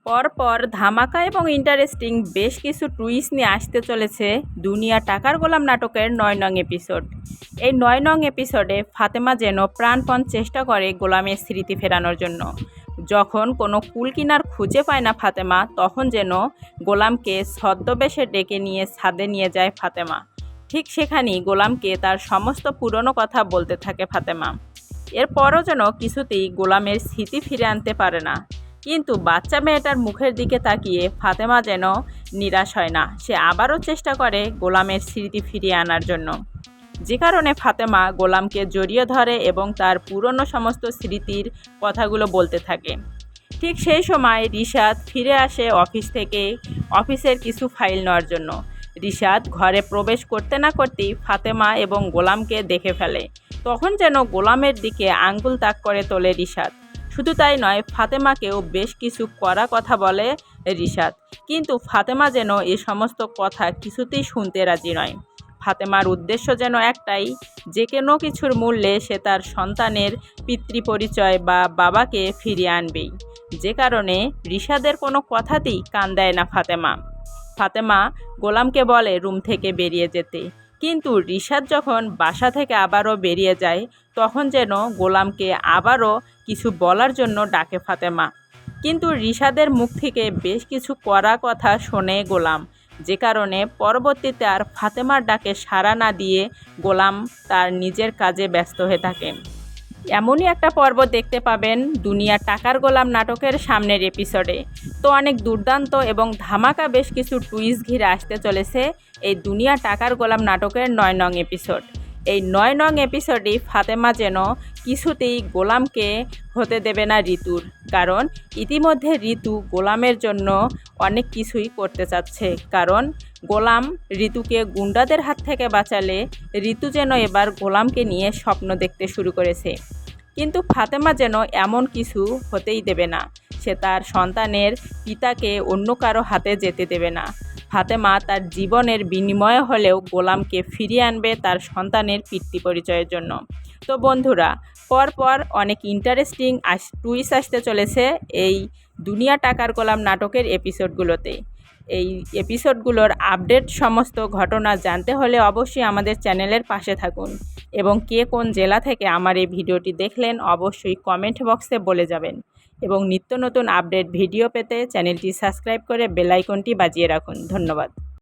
পরপর ধামাকা এবং ইন্টারেস্টিং বেশ কিছু টুইস্ট নিয়ে আসতে চলেছে দুনিয়া টাকার গোলাম নাটকের ৯ নং এপিসোড। এই ৯ নং এপিসোডে ফাতেমা যেন প্রাণপণ চেষ্টা করে গোলামের স্মৃতি ফেরানোর জন্য। যখন কোনো কুল কিনার খুঁজে পায় না ফাতেমা, তখন যেন গোলামকে ছদ্মবেশে ডেকে নিয়ে ছাদে নিয়ে যায় ফাতেমা। ঠিক সেখানেই গোলামকে তার সমস্ত পুরনো কথা বলতে থাকে ফাতেমা। এরপরও যেন কিছুতেই গোলামের স্মৃতি ফিরে আনতে পারে না। কিন্তু বাচ্চা মেয়েটার মুখের দিকে তাকিয়ে ফাতেমা যেন নিরাশ হয় না। সে আবারও চেষ্টা করে গোলামের স্মৃতি ফিরিয়ে আনার জন্য, যে কারণে ফাতেমা গোলামকে জড়িয়ে ধরে এবং তার পুরনো সমস্ত স্মৃতির কথাগুলো বলতে থাকে। ঠিক সেই সময় রিশাদ ফিরে আসে অফিস থেকে অফিসের কিছু ফাইল নেওয়ার জন্য। রিশাদ ঘরে প্রবেশ করতে না করতেই ফাতেমা এবং গোলামকে দেখে ফেলে। তখন যেন গোলামের দিকে আঙ্গুল তাক করে তোলে রিশাদ। শুধু তাই নয়, ফাতেমাকেও বেশ কিছু কড়া কথা বলে রিশাদ। কিন্তু ফাতেমা যেন এ সমস্ত কথা কিছুতেই শুনতে রাজি নয়। ফাতেমার উদ্দেশ্য যেন একটাই, যে কোনো কিছুর মূল্যে সে তার সন্তানের পিতৃপরিচয় বা বাবাকে ফিরিয়ে আনবেই। যে কারণে রিশাদের কোনো কথাতেই কান দেয় না ফাতেমা। ফাতেমা গোলামকে বলে রুম থেকে বেরিয়ে যেতে, কিন্তু রিশাদ যখন বাসা থেকে আবারও বেরিয়ে যায়, তখন যেন গোলামকে আবারও কিছু বলার জন্য ডাকে ফাতেমা। কিন্তু রিশাদের মুখ থেকে বেশ কিছু কড়া কথা শোনে গোলাম, যে কারণে পরবর্তীতে আর ফাতেমার ডাকে সাড়া না দিয়ে গোলাম তার নিজের কাজে ব্যস্ত হয়ে থাকে। এমনই একটা পর্ব দেখতে পাবেন দুনিয়া টাকার গোলাম নাটকের সামনের এপিসোডে। তো অনেক দুর্দান্ত এবং ধামাকা বেশ কিছু টুইস্ট ঘিরে আসতে চলেছে এই দুনিয়া টাকার গোলাম নাটকের ৯ নং এপিসোড। এই ৯ নং এপিসোডে ফাতেমা যেন কিছুতেই গোলামকে হতে দেবে না ঋতুর, কারণ ইতিমধ্যে ঋতু গোলামের জন্য অনেক কিছুই করতে চাচ্ছে। কারণ গোলাম ঋতুকে গুন্ডাদের হাত থেকে বাঁচালে ঋতু যেন এবার গোলামকে নিয়ে স্বপ্ন দেখতে শুরু করেছে। কিন্তু ফাতেমা যেন এমন কিছু হতেই দেবে না। সে তার সন্তানের পিতাকে অন্য কারো হাতে যেতে দেবে না। ফাতেমা তার জীবনের বিনিময়ে হলেও গোলামকে ফিরিয়ে আনবে তার সন্তানের পিতৃ পরিচয়ের জন্য। তো বন্ধুরা, পরপর অনেক ইন্টারেস্টিং টুইস্ট আসতে চলেছে এই দুনিয়া টাকার গোলাম নাটকের এপিসোডগুলোতে। এই এপিসোডগুলোর আপডেট সমস্ত ঘটনা জানতে হলে অবশ্যই আমাদের চ্যানেলের পাশে থাকুন, এবং কে কোন জেলা থেকে আমার এই ভিডিওটি দেখলেন অবশ্যই কমেন্ট বক্সে বলে যাবেন। এবং নিত্য নতুন আপডেট ভিডিও পেতে চ্যানেলটি সাবস্ক্রাইব করে বেল আইকনটি বাজিয়ে রাখুন। ধন্যবাদ।